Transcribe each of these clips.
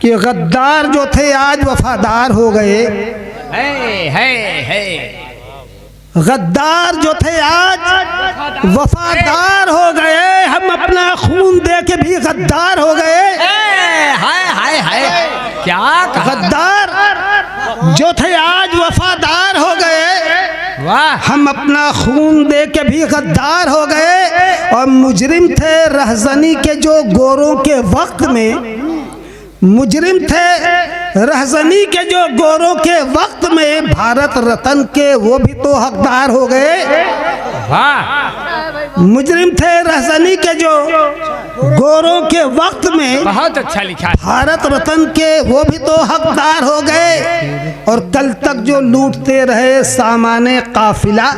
कि गद्दार जो थे आज वफादार हो गए। गद्दार जो थे आज वफादार हो गए। हम अपना खून दे के भी गद्दार हो गए। हाय क्या गद्दार जो थे आज वफादार हो गए। वाह। हम अपना खून दे के भी गद्दार हो गए। और मुजरिम थे रहज़नी के जो गोरों के वक्त में, मुजरिम थे रहज़नी के जो गोरों के वक्त में, भारत रत्न के वो भी तो हकदार हो गए। वाह, मुजरिम थे रहज़नी के जो गोरों के वक्त में, बहुत अच्छा लिखा। भारत रत्न के वो भी तो हकदार हो गए। और कल तक जो लूटते रहे सामाने काफिला,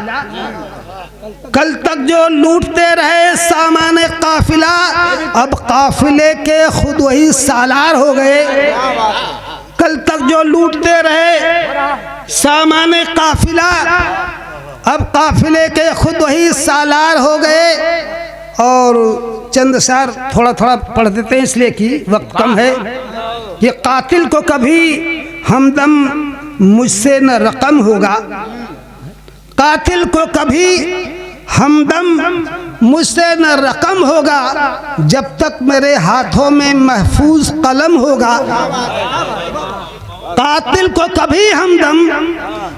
कल तक जो लूटते रहे सामाने काफिला, अब काफिले के खुद वही सालार हो गए। कल तक जो लूटते रहे सामाने काफिला, अब काफिले के खुद वही सालार हो गए। और चंद शार थोड़ा थोड़ा पढ़ देते हैं इसलिए कि वक्त कम है। ये कातिल को कभी हमदम मुझसे न रकम होगा, कातिल को कभी हमदम मुझसे न रकम होगा, जब तक मेरे हाथों में महफूज कलम होगा। कातिल को कभी हमदम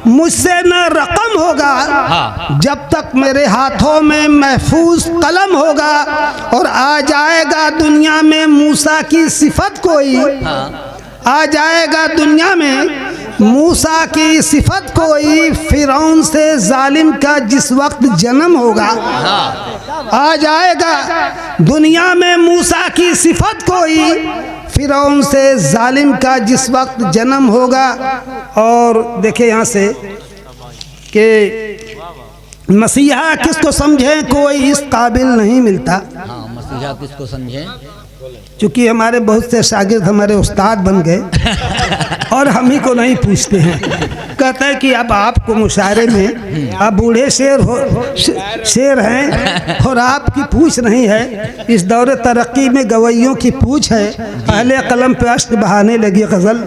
मुझसे न रकम होगा, जब तक मेरे हाथों में महफूज कलम होगा। और आ जाएगा दुनिया में मूसा की सिफत कोई, आ जाएगा दुनिया में मूसा की सिफत कोई, फिरौन से जालिम का जिस वक्त जन्म होगा। आ जाएगा दुनिया में मूसा की सिफत कोई, फिरौन से जालिम का जिस वक्त जन्म होगा। और देखे यहाँ से कि मसीहा किसको समझे कोई इस काबिल नहीं मिलता। मसीहा किसको समझे? चूँकि हमारे बहुत से शागिर्द हमारे उस्ताद बन गए और हम ही को नहीं पूछते हैं। कहते हैं कि अब आपको मुशायरे में आप बूढ़े शेर हैं और आपकी पूछ नहीं है। इस दौरे तरक्की में गवैयों की पूछ है, अहले कलम पे अश्क बहाने लगी गज़ल।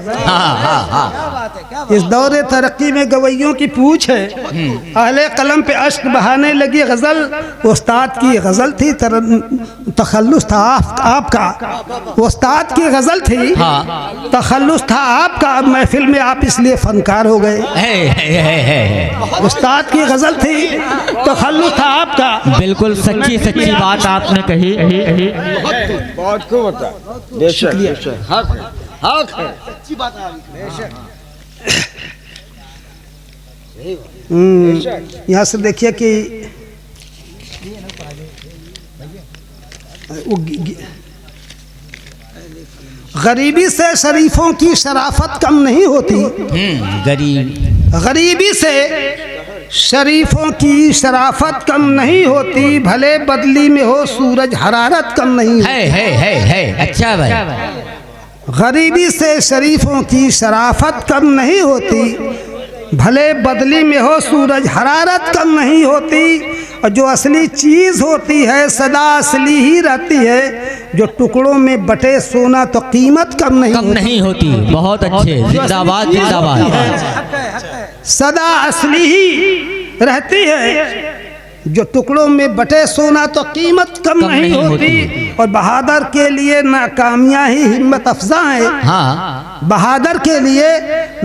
इस दौरे तरक्की में गवैयों की पूछ है, अहले कलम पे अश्क बहाने लगी गज़ल। उस्ताद की गज़ल थी, तखल्लुस था आपका। उस्ताद की गज़ल थी, तखल्लुस था आपका। अब महफिल में आप इसलिए फनकार हो गए। उस्ताद की गज़ल थी, तखल्लुस था आपका। बिल्कुल सच्ची सच्ची बात आपने कही। बहुत खूब होता, बेशक बेशक, हक है, हक है, अच्छी बात है। यहाँ से देखिए कि गरीबी से शरीफों की शराफत कम नहीं होती। गरीबी से शरीफों की शराफत कम नहीं होती, भले बदली में हो सूरज हरारत कम नहीं होती। है अच्छा भाई। गरीबी से शरीफों की शराफत कम नहीं होती, भले बदली में हो सूरज हरारत कम नहीं होती। और जो असली चीज़ होती है सदा असली ही रहती है, जो टुकड़ों में बटे सोना तो कीमत कम नहीं होती। बहुत अच्छे, जिंदाबाद जिंदाबाद। सदा असली ही रहती है, जो टुकड़ों में बटे सोना तो कीमत कम नहीं होती। और बहादुर के लिए नाकामियाँ ही हिम्मत अफजा है। बहादुर के लिए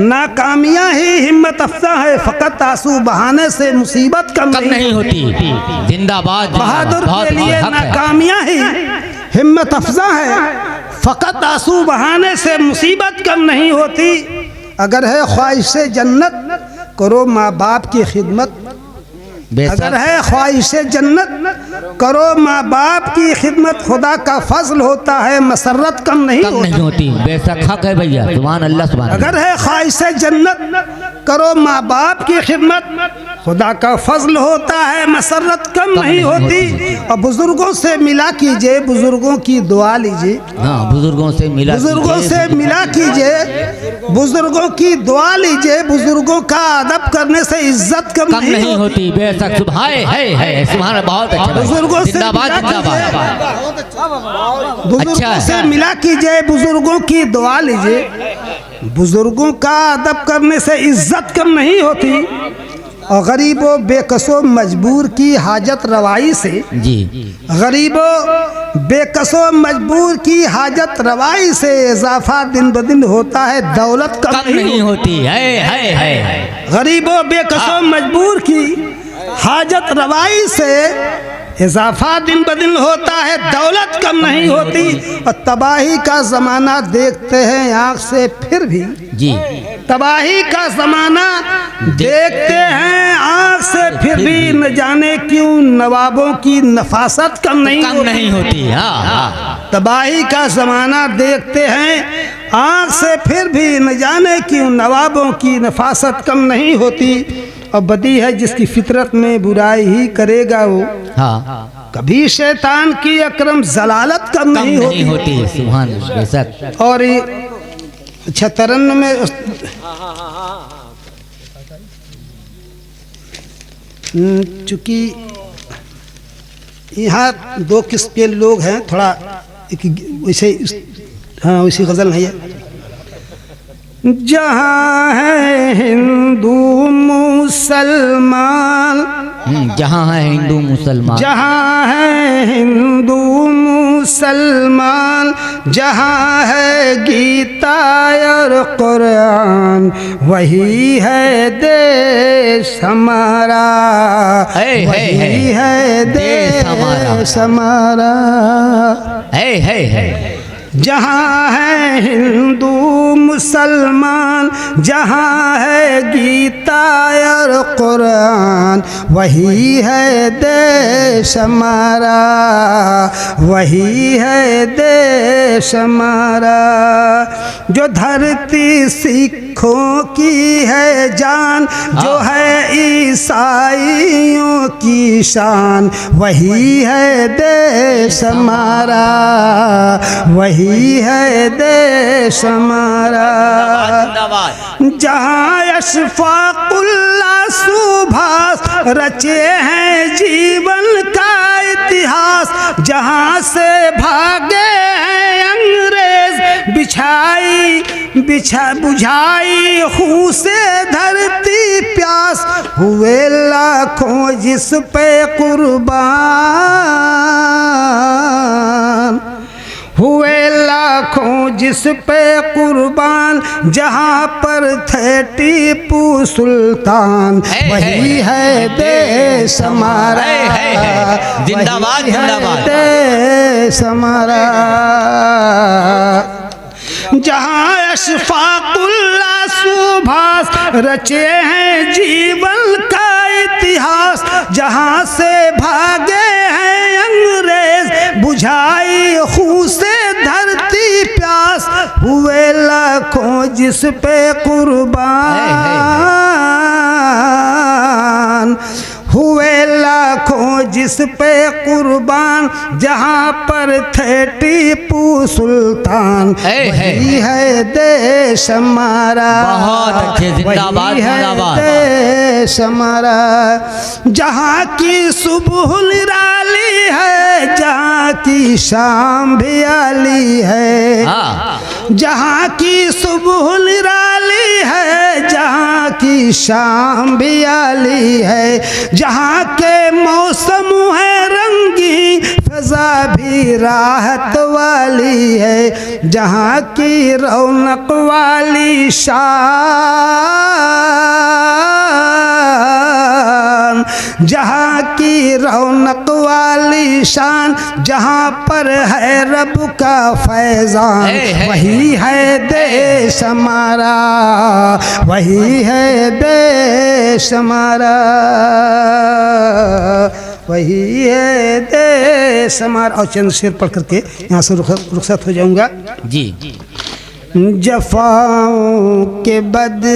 नाकामियाँ ही हिम्मत अफजा है, फकत आंसू बहाने से मुसीबत कम नहीं होती। जिंदाबाद। बहादुर के लिए नाकामियाँ ही हिम्मत अफजा है, फकत आंसू बहाने से मुसीबत कम नहीं होती। अगर है ख्वाहिश जन्नत करो माँ बाप की खिदमत, अगर है ख्वाहिश जन्नत करो माँ बाप की खिदमत। खुदा का फजल होता है मसरत कम नहीं होती। बेशक हक है भैया, सुभान अल्लाह सुभान। अगर है ख्वाहिश जन्नत करो माँ बाप की खिदमत, खुदा का फजल होता है, मसरत कम नहीं होती। और बुजुर्गों से मिला कीजिए, बुजुर्गों की दुआ लीजिए। हाँ, बुजुर्गों से मिला बुजुर्गों कीजिए। से मिला कीजिए, बुजुर्गों की दुआ लीजिए। बुजुर्गों का अदब करने से इज्जत कम नहीं होती। बेशक सुभान है सुभान, बहुत अच्छा भाई। बुजुर्गों से जिंदाबाद मिला जिंदाबाद। बुजुर्गों अच्छा से है। मिला कीजिए, बुजुर्गों की दुआ लीजिए। बुजुर्गों का अदब करने से इज्जत कम नहीं होती। और गरीबों बेकसों मजबूर की हाजत रवाई से, जी गरीबों बेकसों मजबूर की हाजत रवाई से इजाफा दिन ब दिन होता है, दौलत कम नहीं होती है। गरीबों बेकसों मजबूर की हाजत रवाई से इजाफा दिन ब दिन होता है, दौलत कम नहीं होती। और तबाही का ज़माना देखते हैं आँख से फिर भी, जी तबाही का ज़माना देखते हैं आँख से फिर भी, न जाने क्यों नवाबों की नफासत कम नहीं होती। हाँ, तबाही का ज़माना देखते हैं आँख से फिर भी, न जाने क्यों नवाबों की नफासत कम नहीं होती। और बदी है जिसकी फितरत में बुराई ही करेगा वो, हाँ, कभी शैतान की अकरम जलालत कम नहीं होती। सुभान बेशक। और अच्छा तरन्न में चूँकि यहाँ दो किस्म के लोग हैं, थोड़ा वैसे, हाँ वैसी गज़ल नहीं है। जहाँ है हिंदू मुसलमान, जहाँ है हिंदू मुसलमान, जहाँ है हिंदू मुसलमान, जहाँ है गीता और कुरान, वही है देश हमारा, वही है देश हमारा। है जहाँ है हिंदू मुसलमान, जहाँ है गीता और कुरान, वही है देश हमारा, वही है देश हमारा। जो धरती सिखों की है जान, जो है ईसाइयों की शान, वही है देश हमारा, वही है देश हमारा। जहाँ अशफाकुल्लाह सुभाष रचे हैं जीवन का इतिहास, जहाँ से भागे हैं अंग्रेज बुझाई खून से धरती प्यास, हुए लाखों जिस पे कुर्बान, हुए लाखों जिस पे कुर्बान, जहाँ पर थे टीपू सुल्तान, वही है देश हमारा, जिंदाबाद जिंदाबाद देश हमारा। जहाँ अशफाकुल्लाह सुभाष रचे हैं जीवन का इतिहास, जहाँ से भागे हैं अंग्रेज बुझाई खून से धरती प्यास, हुए लाखों जिस पे कुर्बान, हुए लाखों जिस पे कुर्बान, जहाँ पर थे टीपू सुल्तान, वही है देश हमारा, बहुत अच्छे, जिंदाबाद जिंदाबाद देश हमारा। जहाँ की सुबह निराली है, जहाँ की शाम भी आली है, जहाँ की सुबह निराली है, जहाँ की शाम भी आली है, जहाँ के मौसम है रंगी, फिजा भी राहत वाली है, जहाँ की रौनक वाली शान, जहाँ की रौनक वाली शान, जहाँ पर है रब का फैजान, वही है देश हमारा, वही है देश हमारा, वही है देश हमारा। और चंद शेर पढ़ करके यहाँ से रुखसत हो जाऊंगा। जी जफाओं के बदले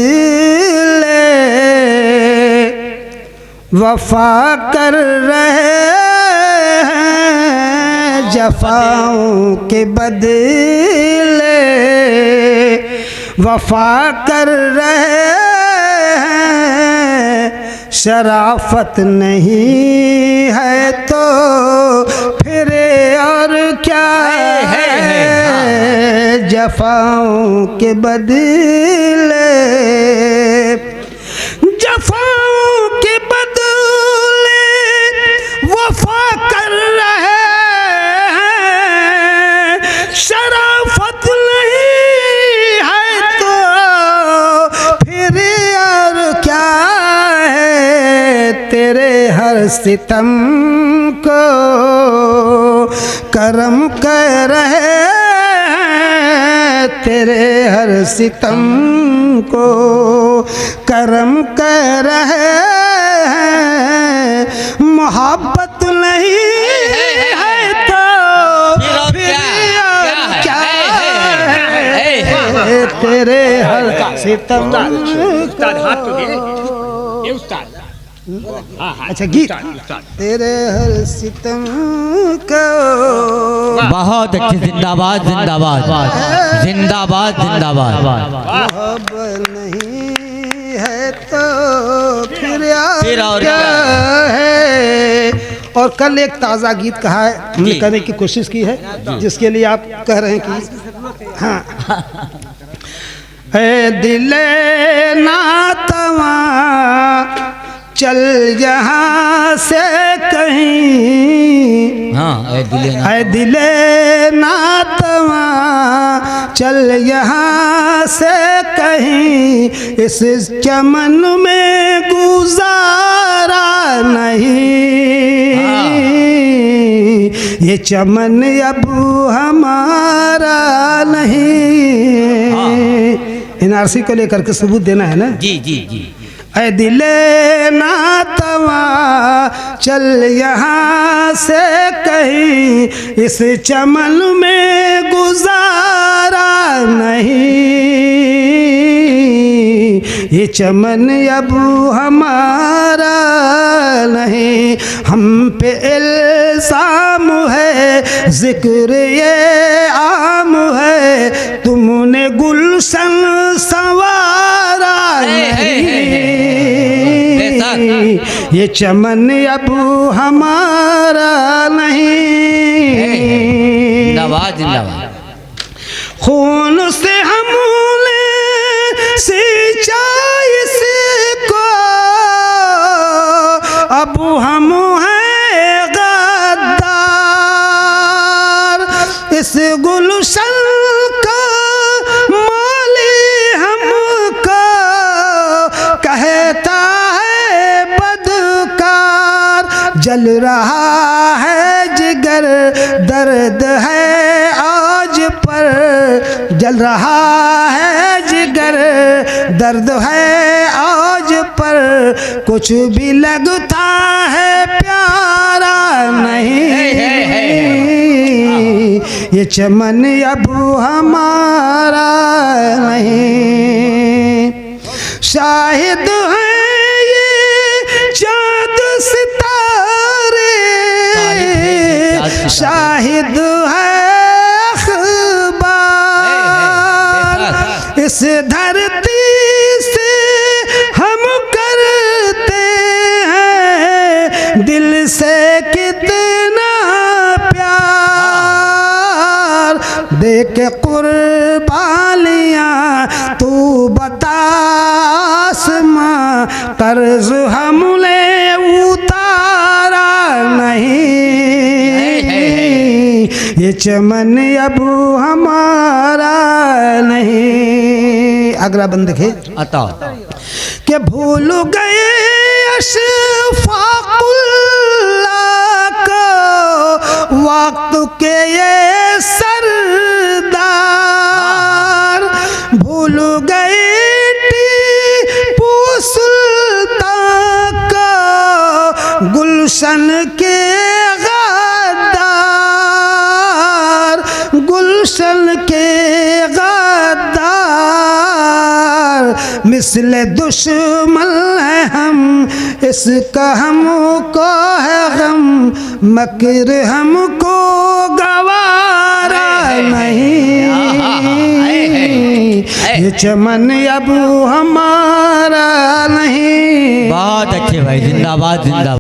वफा कर रहे हैं जफाओं के बदले, वफा कर रहे हैं शराफत नहीं है तो फिर और क्या है जफाओं के बदले, जफाओं के बदले वफा कर रहे हैं शराफत नहीं है तो फिर और क्या है तेरे हर सितम को करम कर रहे हैं, तेरे हर सितम को करम कर रहे हैं, मोहब्बत नहीं है तो फिर और क्या है तेरे हर सितम को। अच्छा गीत तेरे हर सितम को। बहुत अच्छे, जिंदाबाद जिंदाबाद जिंदाबाद जिंदाबाद। मोहब्बत नहीं है तो फिर और क्या है। और कल एक ताज़ा गीत कहा है, हमने करने की कोशिश की है, जिसके लिए आप कह रहे हैं कि हाँ है दिले नातवा चल यहाँ से कहीं, हाँ है दिले नातवा चल यहाँ से कहीं, इस चमन में गुजारा नहीं, ये चमन अब हमारा नहीं। एनआरसी को लेकर के सबूत देना है ना। जी जी जी। ऐ दिले नातवा चल यहाँ से कहीं, इस चमन में गुजारा नहीं, ये चमन अब हमारा नहीं। हम पे इल्जाम है जिक्र ये आम है, तुमने गुलशन संवारा नहीं, ये चमन अब हमारा नहीं। जिंदाबाद जिंदाबाद। खून से हमने सींचा इसको, अब हम हैं गद्दार, इस गुलशन का माली हमको कहता है बदकार, जल रहा है जिगर दर्द है आज पर, जल रहा है जिगर दर्द है आज पर, कुछ भी लगता है प्यारा नहीं, ये चमन अब हमारा नहीं। शाहिद है ये चाँद सितारे, शाहिद है अखबार, इस धरती से हम करते हैं दिल से कितना दे के कुर्बानियाँ, तू बता आसमां कर्ज हमने उतारा नहीं, ये चमन अब हमारा नहीं। अगला बंद देखे अता के भूल गए अशफाकुल्लाह को, वक्त के ये सरदार, भूल गए टीपू सुल्तान को, गुलशन के गद्दार, गुलशन के गद्दार, इसलिए दुश्मन है हम, इसका हमको है गम, मकर हमको गवारा नहीं, ये चमन अब हमारा नहीं। बहुत अच्छे भाई, जिंदाबाद जिंदाबाद।